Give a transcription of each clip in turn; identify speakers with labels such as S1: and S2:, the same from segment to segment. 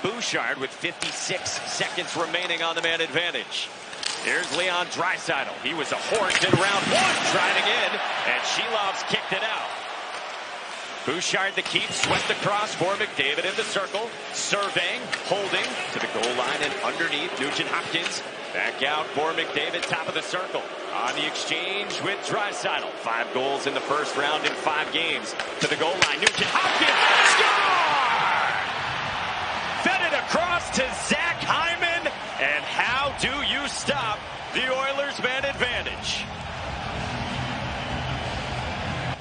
S1: Bouchard with 56 seconds remaining on the man advantage. Here's Leon Draisaitl. He was a horse in round one, driving in, and Shilov's kicked it out. Bouchard the keep, swept across for McDavid in the circle, surveying, holding to the goal line and underneath. Nugent Hopkins back out for McDavid, top of the circle. On the exchange with Draisaitl. 5 goals in the first round in 5 games. To the goal line, Nugent Hopkins, score! Fed it across to Zach Hyman, and how do you stop the Oilers man advantage?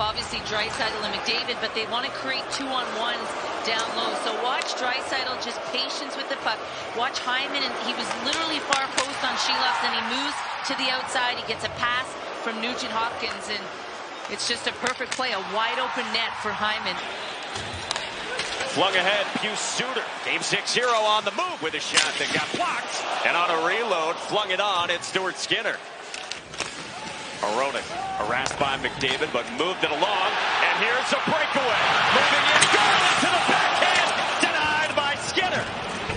S2: Obviously Draisaitl and McDavid, but they want to create 2-on-1s down low. So watch Draisaitl, just patience with the puck. Watch Hyman, and he was literally far post on Shilovs, and he moves to the outside. He gets a pass from Nugent Hopkins, and it's just a perfect play, a wide open net for Hyman.
S1: Flung ahead, Pius Suter. Game 6-0 on the move with a shot that got blocked. And on a reload, flung it on at Stuart Skinner. Aronik harassed by McDavid, but moved it along. And here's a breakaway. Moving in, Garland to the backhand. Denied by Skinner.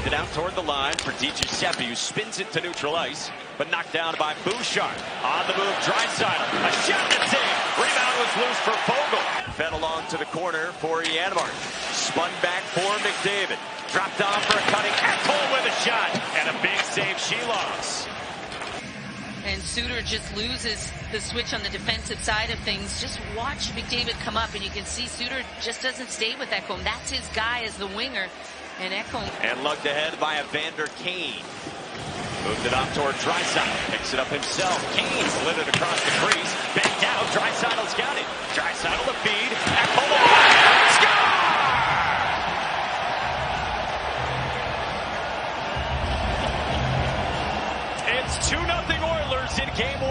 S1: It out toward the line for DiGiuseppe, who spins it to neutral ice, but knocked down by Bouchard. On the move, Draisaitl. A shot and save. Rebound was loose for Fogle. Fed along to the corner for Janmark. Spun back for McDavid. Dropped off for a cutting. Ekholm with a shot. And a big save, Shilovs.
S2: And Suter just loses the switch on the defensive side of things. Just watch McDavid come up, and you can see Suter just doesn't stay with Ekholm. That's his guy as the winger. And Ekholm.
S1: And lugged ahead by Evander Kane. Moved it off toward Draisaitl. Picks it up himself. Kane slid it across the crease. Back down. Draisaitl's got it. Draisaitl the feed. Ekholm. Score! It's 2-0 Oilers in game 1.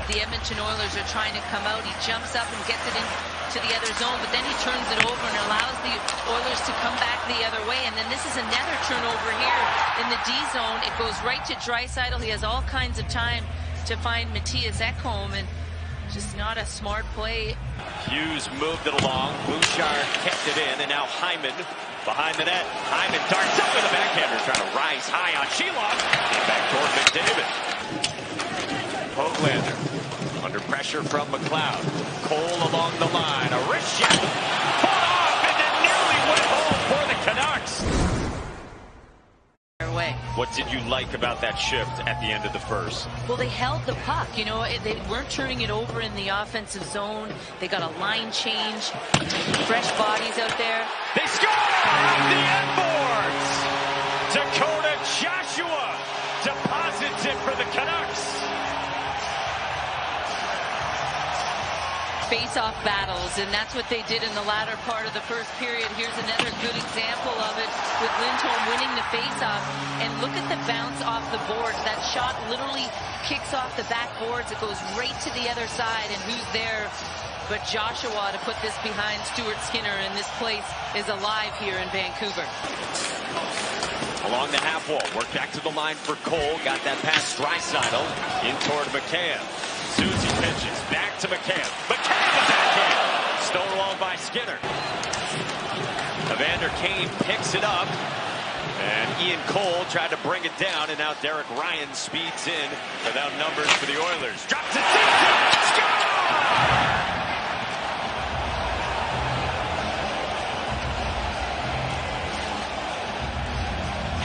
S2: The Edmonton Oilers are trying to come out. He jumps up and gets it into the other zone, but then he turns it over and allows the Oilers to come back the other way. And then this is another turnover here in the D zone. It goes right to Draisaitl. He has all kinds of time to find Mattias Ekholm, and just not a smart play.
S1: Hughes moved it along. Bouchard kept it in, and now Hyman behind the net. Hyman darts up with a backhander, trying to rise high on Shilov. Back toward McDavid. Hoglander under pressure from McLeod. Cole along the line. A wrist shot. Caught off, and it nearly went home for the Canucks. What did you like about that shift at the end of the first?
S2: Well, they held the puck. You know, they weren't turning it over in the offensive zone. They got a line change. Fresh bodies out there.
S1: They score off the end boards. Dakota Joshua deposits it for the Canucks.
S2: Face-off battles, and that's what they did in the latter part of the first period. Here's another good example of it with Lindholm winning the face-off. And look at the bounce off the boards. That shot literally kicks off the backboards. It goes right to the other side, and who's there but Joshua to put this behind Stuart Skinner, and this place is alive here in Vancouver.
S1: Along the half wall, worked back to the line for Cole. Got that pass Draisaitl in toward McCann. Susie pitches back to McCann. McCann the backhand. Stonewalled by Skinner. Evander Kane picks it up. And Ian Cole tried to bring it down, and now Derek Ryan speeds in without numbers for the Oilers. Drops it deep. Score!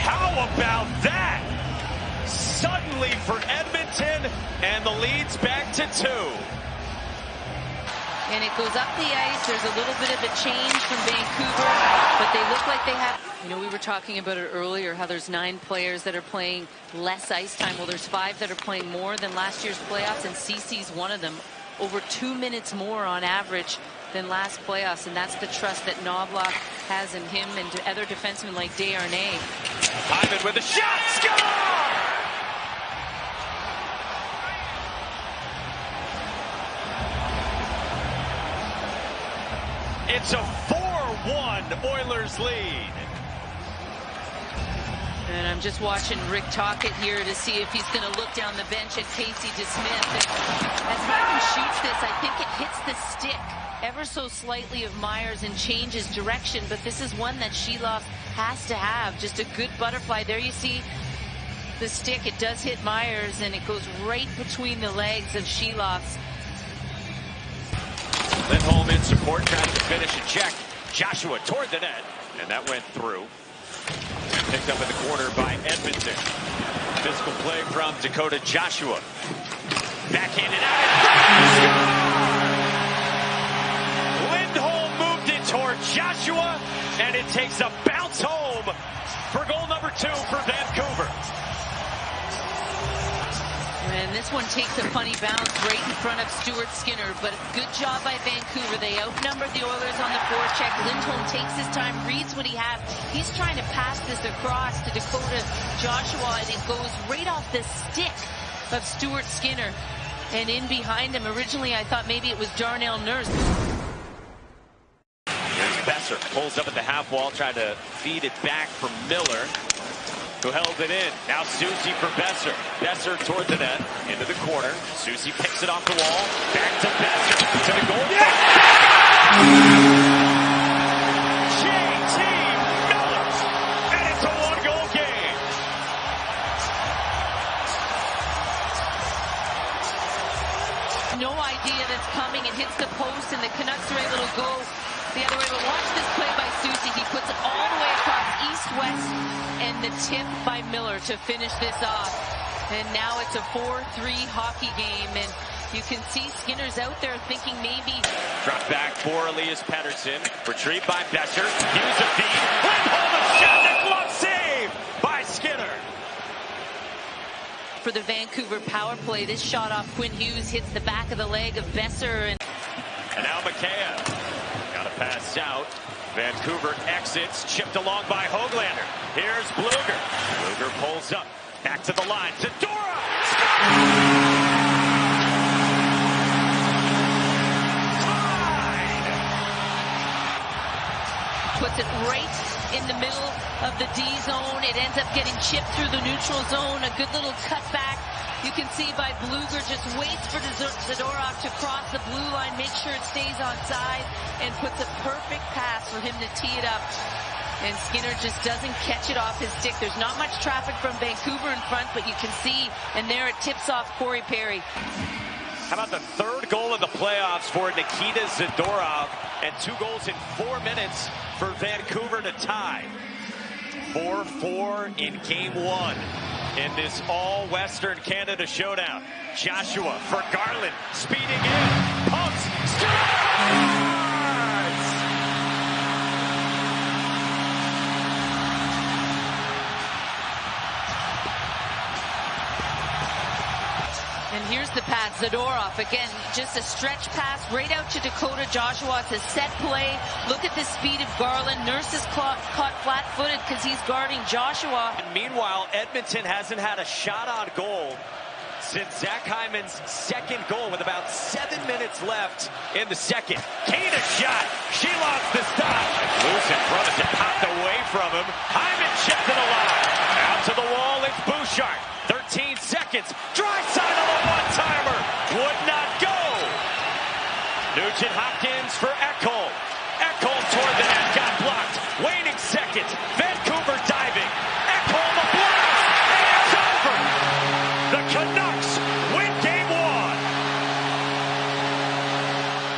S1: How about that? Suddenly for Edmonton, and the lead's back to 2.
S2: And it goes up the ice. There's a little bit of a change from Vancouver, but they look like they have, you know, we were talking about it earlier, how there's 9 players that are playing less ice time. Well, there's 5 that are playing more than last year's playoffs, and CC's one of them. Over 2 minutes more on average than last playoffs, and that's the trust that Knobloch has in him and to other defensemen like Desharnais.
S1: Hyman with a shot. Score! It's a 4-1 Oilers lead.
S2: And I'm just watching Rick Tocchet here to see if he's going to look down the bench at Casey DeSmith. And as Martin shoots this, I think it hits the stick ever so slightly of Myers and changes direction. But this is one that Sheloff has to have. Just a good butterfly. There you see the stick. It does hit Myers, and it goes right between the legs of Sheloff's.
S1: Lindholm in support, trying to finish a check. Joshua toward the net, and that went through. Picked up in the corner by Edmondson. Physical play from Dakota Joshua. Backhanded out. Lindholm moved it toward Joshua, and it takes a bounce home for goal number 2 for Vancouver.
S2: And this one takes a funny bounce right in front of Stuart Skinner, but good job by Vancouver. They outnumbered the Oilers on the forecheck. Lindholm takes his time, reads what he has. He's trying to pass this across to Dakota Joshua, and it goes right off the stick of Stuart Skinner. And in behind him, originally I thought maybe it was Darnell Nurse.
S1: Here's Besser, pulls up at the half wall, trying to feed it back from Miller, who held it in. Now Susie for Besser. Besser toward the net, into the corner. Susie picks it off the wall. Back to Besser, to the goal. Yeah! J.T. Miller! And it's a 1-goal game.
S2: No idea that's coming. It hits the post, and the Canucks are able to go the other way. But watch this play by Susie. He puts it all the way across east-west, and the tip by Miller to finish this off. And now it's a 4-3 hockey game, and you can see Skinner's out there thinking maybe.
S1: Drop back for Elias Pettersson. Retrieved by Besser. Hughes a feed. Lindholm a shot. The glove save by Skinner.
S2: For the Vancouver power play, this shot off Quinn Hughes hits the back of the leg of Besser. And
S1: now McKayev. Got to pass out. Vancouver exits, chipped along by Höglander. Here's Bluger. Bluger pulls up, back to the line. Zadorov! Tied!
S2: Puts it right in the middle of the D zone. It ends up getting chipped through the neutral zone. A good little cutback. You can see by Bluger just waits for Zadorov to cross the blue line, make sure it stays onside, and puts a perfect pass for him to tee it up. And Skinner just doesn't catch it off his stick. There's not much traffic from Vancouver in front, but you can see, and there it tips off Corey Perry.
S1: How about the 3rd goal in the playoffs for Nikita Zadorov, and 2 goals in 4 minutes for Vancouver to tie. 4-4 in game 1. In this all-Western Canada showdown. Joshua for Garland, speeding in, pumps, scores!
S2: And here's the pass, Zadorov, again, just a stretch pass right out to Dakota Joshua. It's a set play. Look at the speed of Garland. Nurse is caught flat-footed because he's guarding Joshua.
S1: And meanwhile, Edmonton hasn't had a shot on goal since Zach Hyman's 2nd goal with about 7 minutes left in the 2nd. Kane a shot. She lost the stop. Loose in front of it, popped away from him. Hyman chipped it alive. Out to the wall, it's Bouchard. 13 seconds. Draisaitl a one-timer. Would not go. Nugent Hopkins for Ekholm.